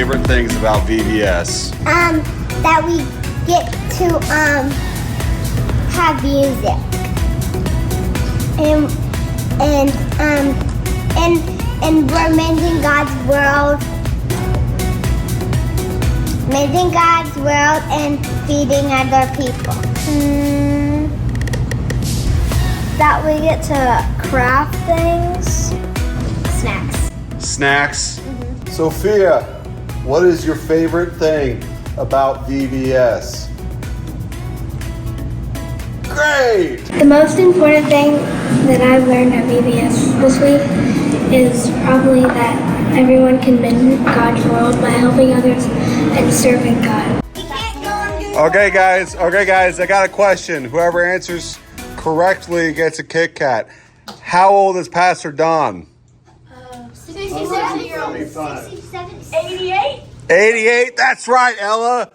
favorite things about VBS? That we get to have music. And we're mending God's world. Mending God's world and feeding other people. That we get to craft things. Snacks. Snacks? Sophia, what is your favorite thing about VBS? Great! The most important thing that I've learned at VBS this week is probably that everyone can mend God's world by helping others and serving God. Okay guys, I got a question. Whoever answers correctly gets a Kit Kat. How old is Pastor Don? 67-year-old. 88? 88, that's right, Ella.